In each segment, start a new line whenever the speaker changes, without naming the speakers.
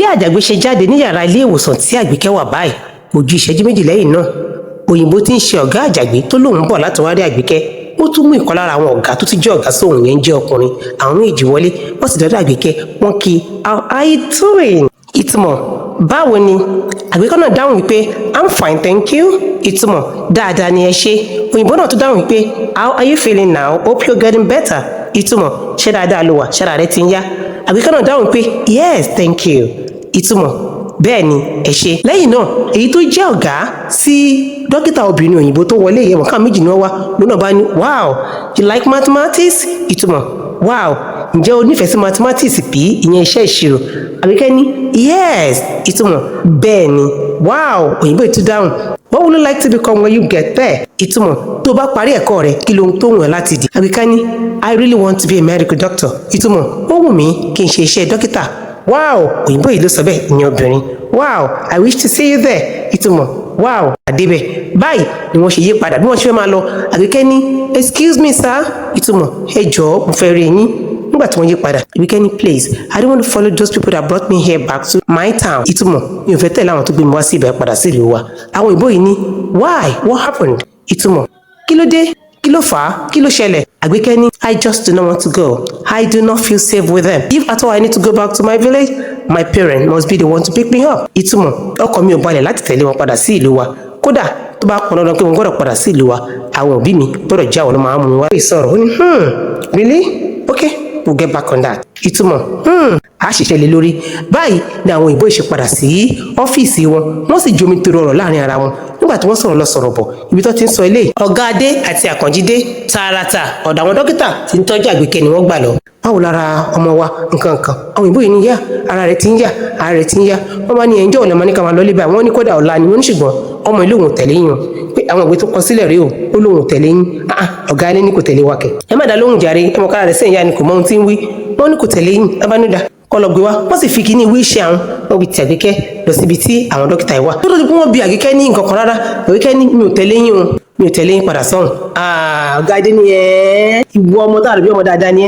bí Àjàgbé ṣe jáde ní yàrá ilé ìwòsàn tí Àgbékẹ́ wà báyìí kò ju ìṣẹ́jú méjì lẹ́yìn náà òyìnbó tí ń ṣe ọ̀gá Àjàgbé tó lóun bọ̀ láti wá rí Àgbékẹ́ ó tún mú ìkan lára àwọn ọ̀gá tó ti jẹ́ ọ̀gá sóhun yẹn jẹ́ ọkùnrin àwọn méjì wọlé wọ́n sì dọ́dọ̀ Àgbékẹ́ wọ́n kí how are you doing? ìtumọ̀ báwo ni? Àgbékẹ́ náà dáhùn wípé I'm fine thank you. ìtumọ̀ dáadáa ni ẹ ṣé. òyìnbó náà tún dáhùn wípé how are you feeling now? Hope you're getting better. ìtumọ̀ ṣé dáadáa ló wà ṣára rẹ ti ń yá? Àgbékẹ́ náà dáhùn pé yes thank you. ìtumọ̀ bẹ́ẹ̀ ni ẹ ṣé. lẹ́yìn náà èyí tó jẹ́ ọ̀gá sí dókítà obìnrin òyìnbó tó wọlé ìyẹn mọ̀ká méjì náà wá lónà bá ní wow you like mathematics? ìtumọ̀ wow ǹjẹ́ o nífẹ̀ẹ́ sí mathematics bí ìyẹn iṣẹ́ ìṣirò? Àgbékẹ́ ní yes ìtumọ̀ bẹ́ẹ̀ ni wow òyìnbó ìtú dáhùn what would you like to become when you get there? ìtumọ̀ tó bá parí ẹ̀kọ́ rẹ̀ kí ló ń tó wùn ẹ́ láti di? Àgbékẹ́ ní I really want to be a medical doctor. ìtumọ̀ ó wù mí kí n ṣe iṣẹ́ dókítà. wow òyìnbó yìí ló sọ bẹ́ẹ̀ ìyẹn obìnrin wow I wish to see you there. ìtumọ̀ wow àdébẹ̀. báyìí ni wọ́n ṣe yí padà bí wọ́n ṣe fẹ́ máa lọ Àgbékẹ́ ní excuse me sir. ìtumọ̀ ẹ jọ̀ọ́ mo fẹ́ rí yín. nígbà tí wọ́n yí padà Àgbékẹ́ ní please I don't want to follow those people that brought me here back to my town. ìtumọ̀ mi ò fẹ́ tẹ̀lé àwọn tó gbé mi wá sí ibẹ̀ padà sí ìlú wa. àwọn òyìnbó yìí ní why what happened? ìtumọ̀ kí ló dé kí ló fà á kí ló ṣẹlẹ̀? Àgbékẹ́ ní I just do not want to go. I do not feel safe with them. If at all I need to go back to my village, my parents must be the one to pick me up. ìtumọ̀ ọkàn mi ò balẹ̀ láti tẹ̀lé wọn padà sí ìlú wa. kódà tó bá pọn dandan pé wọn gbọ́dọ̀ padà sí ìlú wa àwọn òbí mi gbọ́dọ̀ jẹ́ àwọn ọmọ àmú mi wá. ìsọ̀rọ̀ ó ní really? okay we'll get back on that. ìtumọ̀ a ṣiṣẹ́ lé lórí. báyìí ni àwọn òyìnbó ìṣe padà sí ọ́fíìsì wọn wọ́n sì jomi toro ọ̀rọ̀ láàrin ara wọn nígbà tí wọ́n sọ̀rọ̀ lọ sọ̀rọ̀ bọ̀ ibi tó ti ń sọ ilé. ọ̀gá Adé àti Àkànjí dé tààràtà ọ̀dọ̀ àwọn dókítà tí ń tọ́jú Àgbékẹ́ ni wọ́n gbà lọ. báwo lára ọmọ wa nǹkan kan àwọn òyìnbó yìí ní yá ara rẹ̀ ti ń yá ara rẹ̀ ti ń yá wọ́n bá ní ẹ̀ńjọ́ ọ̀lẹ́ mọ́ ní ká máa lọ lé báyìí wọ́n ní kódà ọ̀la ni wọ́n ní ṣùgbọ́n ọmọ ilé òun tẹ̀lé yín pé àwọn ìwé tó kọ sílẹ̀ rí o ó lóun tẹ̀lé yín ọ̀gá Adé ní kò tẹ̀lé wa kẹ̀ ẹ má dá lóhùn jàre ẹ mọ̀ kára rẹ̀ sẹ́yìn yá ni kò mọ ohun tí ń wí wọ́n ní kò tẹ̀lé yín abánúdà kọlọgbé wa wọ́n sì fi kíní wíṣẹ́ àwọn wọ́n fi ti Àgbékẹ́ lọ síbi tí àwọn dókítà yìí wà. tó tó di pé wọ́n bi Àgbékẹ́ ní nǹkan kan rárá Àgbékẹ́ ní mi ò tẹ̀lé yín o mi ò tẹ̀lé yín padà sọ́hùn. ọ̀gá Adé ni ìwọ ọmọ tá a rò bí ọmọ dáadáa ni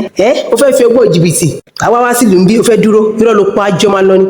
ó fẹ́ fi ọgbọ́n jìbìtì àwa wá sílùú bí ó fẹ́ dúró irọ́ ló pa ájọ́ máa lọ ni.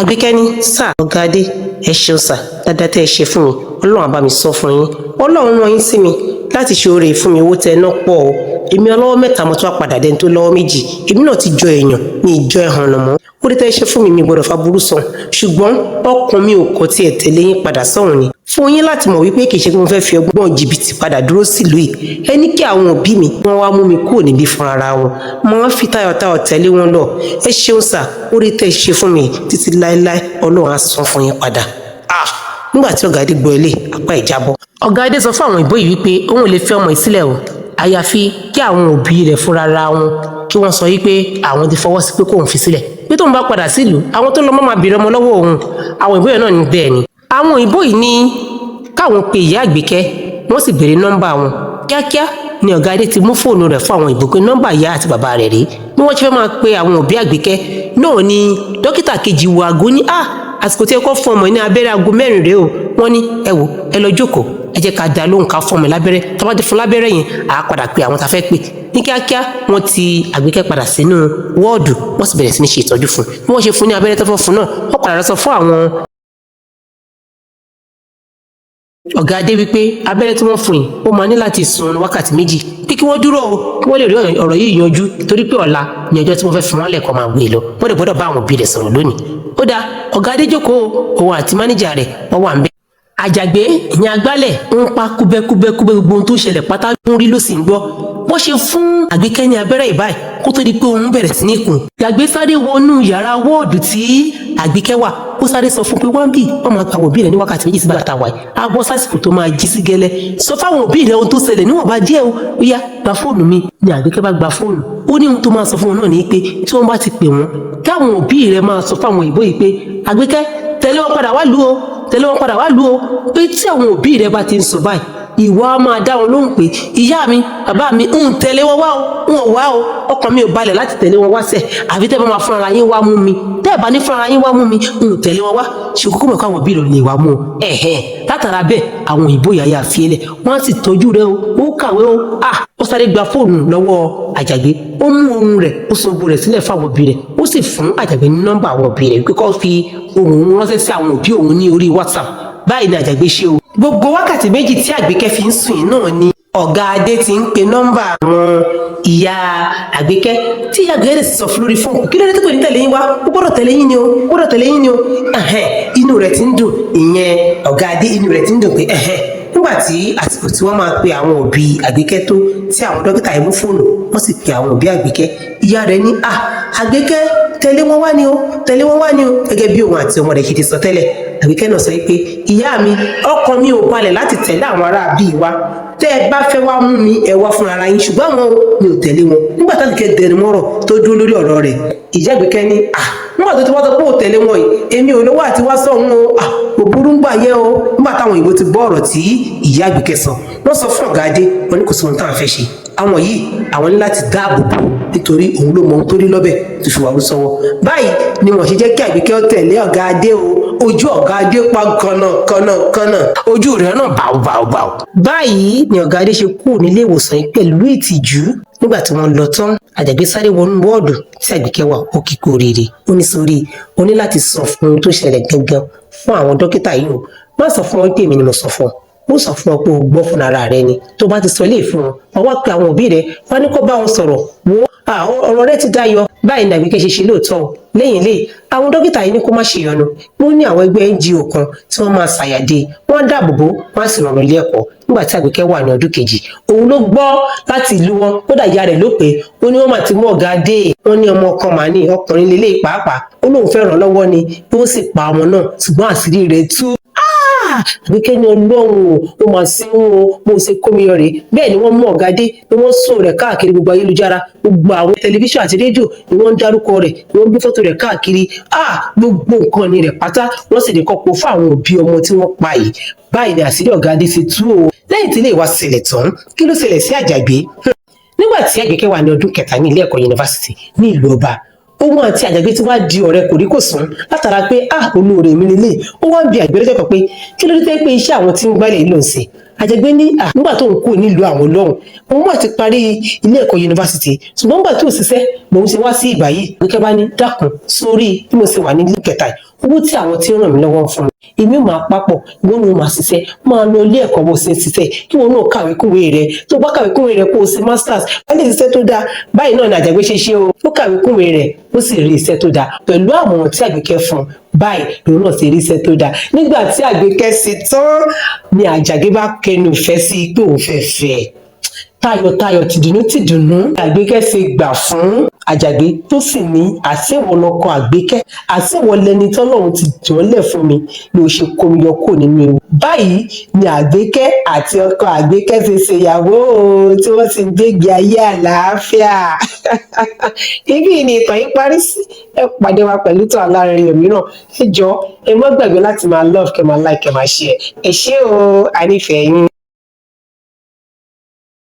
Àgbékẹ́ ní sà ọ̀gá Adé ẹ ṣeun sà dáadáa tẹ́ ẹ ṣe fún mi Ọlọ́run á bá mi sọ fún yín Ọlọ́run rán yín sí mi láti ṣe oore fún mi owó tẹ náà pọ̀ o èmi ọlọ́wọ́ mẹ́ta mo tún wá padà dẹni tó lọ́wọ́ méjì èmi náà ti jọ èèyàn ní ìjọ ẹ̀hàn ọ̀nà mọ́ ó dé tẹ́ ṣe fún mi gbọ́dọ̀ fa burú sàn ṣùgbọ́n ọkàn mi ò kọ́ tiẹ̀ tẹ̀lé yín padà sọ́hùn ni fún yín láti mọ̀ wípé kì í ṣe pé mo fẹ́ fi ọgbọ́n jìbìtì padà dúró sílùú yìí ẹ ní kí àwọn òbí mi wọ́n wá mú mi kúrò níbí fúnra ra wọn mo wá fi tayọ̀tayọ̀ tẹ̀lé wọn lọ ẹ ṣeun sà ó rí tẹ́ ṣe fún mi títí láéláé Ọlọ́run á san fún yín padà. nígbà tí ọ̀gá Adé gbọ́ ilé apá ìjábọ̀. ọ̀gá Adé sọ fún àwọn ìbò yìí wípé òun ò lè fi ọmọ ìsílẹ̀ o àyàfi kí àwọn òbí rẹ̀ fúnra ra wọn kí wọ́n sọ wípé àwọn ti fọwọ́ sí pé kóun fi sílẹ̀ pé tóun bá padà sílùú àwọn tó lọ mọ́ máa bèrè ọmọ lọ́wọ́ òun àwọn ìbò yẹn náà ní bẹ́ẹ̀ ni. àwọn ìbò yìí ní káwọn pe ìyá Àgbékẹ́ wọ́n sì béèrè nọ́mbà wọn kíákíá ni ọ̀gá Adé ti mú fóònù rẹ̀ fún àwọn ìbò pé nọ́mbà ìyá àti bàbá rẹ̀ rí bí wọ́n ti fẹ́ máa pe àwọn òbí Àgbékẹ́ náà ni dókítà kejì wo aago ní àsìkò tí ẹ kọ́ fún ọmọ ní abẹ́rẹ́ aago 4 rèé o wọ́n ní ẹ wò ẹ lọ jókòó ẹ jẹ́ ká dá lóhùn ká fún ọmọ lábẹ́rẹ́ tó bá ti fún lábẹ́rẹ́ yẹn àá padà pé àwọn tá a fẹ́ pè ní kíákíá wọ́n ti Àgbékẹ́ padà sínú wọ́ọ̀dù wọ́n sì bẹ̀rẹ̀ sí ní ṣe ìtọ́jú fún bí wọ́n ṣe fún ní abẹ́rẹ́ tó fọ́ fún náà wọ́n padà sọ fún àwọn ọ̀gá Adé wípé abẹ́rẹ́ tí wọ́n fún yìí ó máa ní láti sùn wákàtí 2 pé kí wọ́n dúró o kí wọ́n lè rí ọ̀rọ̀ yìí yanjú torí pé ọ̀la ní ọjọ́ tí wọ́n fẹ́ fi wọ́n lẹ̀kọ́ máa gbé lọ wọ́n lè gbọ́dọ̀ bá àwọn òbí rẹ̀ sọ̀rọ̀ lónìí. ó dáa ọ̀gá Adé jókòó òun àti máníjà rẹ̀ wọ́n wà ń bẹ̀. Àjàgbé ìyẹn agbálẹ̀ ń pa kúbẹ́kúbẹ́ gbogbo ohun tó ṣẹlẹ̀ pátá ń rí ló sì ń gbọ́ wọ́n ṣe fún Àgbékẹ́ ní abẹ́rẹ́ ìbáyìí kó tó di pé òun bẹ̀rẹ̀ sí ní kùn. Àjàgbé sáré wọnú yàrá wọ́ọ̀dù tí Àgbékẹ́ wà ó sáré sọ fún pé wọ́n bì wọ́n máa gbàgbọ́ òbí rẹ̀ ní wákàtí 2 sí bàtà wáyé á bọ́ sásìkò tó máa jí sí gẹ́lẹ́ sọ fáwọn òbí rẹ̀ ohun tó ṣẹlẹ̀ níwọ̀n bá díẹ̀ o ó yá gba fóònù mi ni Àgbékẹ́ bá gba fóònù ó ní ohun tó máa sọ fún wọn náà ní pé tí wọ́n bá ti pè wọ́n káwọn òbí rẹ̀ máa sọ fáwọn ìbò yìí pé Àgbékẹ́ tẹ̀lé wọn padà wá lù ó tẹ̀lé wọn padà wá lù ó pé tí àwọn òbí rẹ̀ bá ti ń sọ báyìí ìwọ á máa dá wọn lóhùn pé ìyá mi bàbá mi ń tẹ̀lé wọn wá o wọn wá o ọkàn mi ò balẹ̀ láti tẹ̀lé wọn wá sẹ̀ àfi tẹ́ bá máa fúnra yín wá mú mi tẹ́ bá ní fúnra yín wá mú mi ń tẹ̀lé wọn wá ṣe kókó mọ̀ káwọn òbí rẹ̀ lè wá mú o látara bẹ́ẹ̀ àwọn òyìnbó yàyà fiẹ́lẹ̀ wọ́n á sì tọ́jú rẹ̀ o ó kàwé o ó sáré gba fóònù lọ́wọ́ Àjàgbé ó mú ohun rẹ̀ ó sọ bo rẹ̀ sílẹ̀ fáwọn òbí rẹ̀ ó sì fún Àjàgbé ní nọ́mbà àwọn òbí rẹ̀ wípé kó fi ohùn ránṣẹ́ sí àwọn òbí òun ní orí WhatsApp. Báyìí ni Àjàgbé ṣe o. Gbogbo wákàtí méjì tí Àgbékẹ́ fi ń sùn yìí náà ni ọ̀gá Adé ti ń pe nọ́mbà àwọn ìyá Àgbékẹ́ tí ìyá Àgbékẹ́ sì sọ fún lórí fóònù kí ló dé tó kò ní tẹ̀lé yín wá ó gbọ́dọ̀ tẹ̀lé yín ni o ó gbọ́dọ̀ tẹ̀lé yín ni o. Inú rẹ̀ ti ń dùn, ìyẹn ọ̀gá Adé inú rẹ̀ ti ń dùn pé nígbà tí àsìkò tí wọ́n máa pe àwọn òbí Àgbékẹ́ tó tí àwọn dókítà yìí mú fóònù wọ́n sì pe àwọn òbí Àgbékẹ́, ìyá rẹ̀ ní Àgbékẹ́ tẹ̀lé wọn wá ni o tẹ̀lé wọn wá ni o, gẹ́gẹ́ bí òun àti ọmọ rẹ̀ ṣe ti sọ tẹ́lẹ̀. Àgbékẹ́ náà sọ pé ìyá mi ọkàn mi ò balẹ̀ láti tẹ̀lé àwọn ará bíi wa, tẹ́ ẹ bá fẹ́ wá mú mi ẹ wá fúnra yín, ṣùgbọ́n àwọn mi ò tẹ̀lé wọn. Nígbà tí Àgbékẹ́ dẹnu mọ́rọ̀ tó dúró lórí ọ̀rọ̀ rẹ̀, ìyá Àgbékẹ́ ní nígbà tó ti wá sọ pé ò tẹ̀lé wọn yìí èmi ò lówó àti wá sọ̀hún o kò burú gbà yẹ o. Nígbà táwọn òyìnbó ti gbọ́ ọ̀rọ̀ tí ìyá Àgbékẹ́ sọ, wọ́n sọ fún ọ̀gá Adé, wọ́n ní kò sí ohun táwọn fẹ́ ṣe, àwọn yìí àwọn ní láti dáàbò bò nítorí òun ló mọ ohun tó rí lọ́bẹ̀ tó fi wà ló sọ́wọ́. Báyìí ni wọ́n ṣe jẹ́ kí Àgbékẹ́ tẹ̀lé ọ̀gá Adé o. Ojú ọ̀gá Adé pa kànnà ojú rẹ̀ náà bàù. Báyìí ni ọ̀gá Adé ṣe kúrò nílé ìwòsàn yìí pẹ̀lú ìtìjú. Nígbà tí wọ́n lọ tán, Àjàgbé sáré wọnú wọ́ọ̀dù tí Àgbékẹ́ wà, ó kíkó rere. Ó ní sórí o ní láti sọ fún ohun tó ṣẹlẹ̀ gangan fún àwọn dókítà yìí o. Má sọ fún wọn pé èmi ni mo sọ fún ọ, ó sọ fún ọ pé o gbọ́ fún ara rẹ ni. Tó bá ti sọ ilé fún wọn, wọ́n wá pe àwọn òbí rẹ̀, wọ́n ní kó bá wọn sọ̀rọ̀ wọ́n ọ̀rọ̀ rẹ̀ ti dayọ̀. Báyìí ni Àgbékẹ́ ṣe lóòótọ́ o. Lẹ́yìn lè àwọn dókítà yìí ní kó má ṣe yọnu, wọ́n ní àwọn ẹgbẹ́ NGO kan tí wọ́n máa ṣàyàdé, wọ́n dáàbò bò, wọ́n á sì rọrùn ilé ẹ̀kọ́. Nígbà tí Àgbékẹ́ wà ní ọdún kejì, òun ló gbọ́ láti ìlú wọn, kódà ìyá rẹ̀ ló pé ó ní wọ́n máa ti mú ọ̀gá Adé, wọ́n ní ọmọ ọkàn màá ní ọkùnrin lélẹ̀ pàápàá, ó lóun fẹ́ ràn lọ́wọ́ ni bí wọ́n sì pa ọmọ náà, ṣùgbọ́n àṣírí rẹ̀ tú. Àgbékẹ́ ní Ọlọ́run ó máa sí wọn o, mo ṣe kó mi yọ rèé. Bẹ́ẹ̀ ni wọ́n mú ọ̀gá Adé ni wọ́n sùn rẹ̀ káàkiri gbogbo ayélujára, gbogbo àwọn tẹlifíṣàn àti rédíò ni wọ́n ń dárúkọ rẹ̀, ni wọ́n gbé fọ́tò rẹ̀ káàkiri. Gbogbo nǹkan ni rẹ̀ pátá wọ́n sì ní kọ́pọ̀ fún àwọn òbí ọmọ tí wọ́n pa yìí. Báyìí ni àṣírí ọ̀gá Adé fi tú o. Lẹ́yìn tí ilé ìwà ṣẹlẹ̀ tán, kí ló ṣẹlẹ̀ sí Àjàgbé? Nígbà tí Àgbékẹ́ wà ní ọdún kẹta ní ilé ẹ̀kọ́ yunifásitì ní ìlú Ọba, òun àti Àjàgbé ti wá di ọ̀rẹ́ kòríkòsùn látara pé olóore mi lélẹ̀. Ó wá ń bi Àgbẹ̀ lọ́jọ́ kan pé kí ló dé pé iṣẹ́ àwọn tí ń gbálẹ̀ yìí ló ń ṣe. Àjàgbé ní nígbà tó ń kú nílùú àwọn lọ́hùn, òun wà ti parí ilé ẹ̀kọ́ yunifásitì, ṣùgbọ́n nígbà tó ṣiṣẹ́ lòun ṣe wá sí ìgbà yìí. Àgbékẹ́ bá ní dákun sórí bí mo ṣe wà ní ilé kẹta yìí, owó tí àwọn tí ń ràn mí lọ́wọ́ fún mi, èmi máa papọ̀, ìwọ ni mo máa ṣiṣẹ́, máa lọ ilé ẹ̀kọ́ bó ṣe ń ṣiṣẹ́, kí wọn náà kàwé kúwé rẹ̀, tó bá kàwé kúwé rẹ̀ kó o ṣe masters, wọ́n lè ṣiṣẹ́ tó dáa. Báyìí náà ni Àjàgbé ṣe o, ó kàwé kúwé rẹ̀ ó sì rí iṣẹ́ tó dáa pẹ̀lú àmọ̀ràn tí Àgbékẹ́ fún. Báyìí lòun náà ti rí iṣẹ́ tó dáa. Nígbà tí Àgbékẹ́ ṣe tán ni Àjàgbé bá kẹnu ìfẹ́ sí pé òun fẹ́ fẹ́. Tayọ̀tayọ̀ tìdùnnú Àgbékẹ́ ṣe gbà fún Àjàgbé tó sì ní àṣewọ lọkọ Àgbékẹ́, àṣewọ lẹni tọ́lọ́run ti jọ̀ọ́lẹ̀ fún mi ló ṣe kó mi yọ kúrò nínú ewu. Báyìí ni Àgbékẹ́ àti ọkọ Àgbékẹ́ ti ṣèyàwó tí wọ́n ti gbégbé ayé àlàáfíà. Ibi ni ìtàn yìí parí sí. Ẹ pàdé wa pẹ̀lú ìtàn alárinrin mìíràn. Ẹ jọ̀ọ́ ẹ má gbàgbé láti máa love, kẹ́ máa like, kẹ́ máa share. Ẹ ṣé o, a nífẹ̀ẹ́ yín.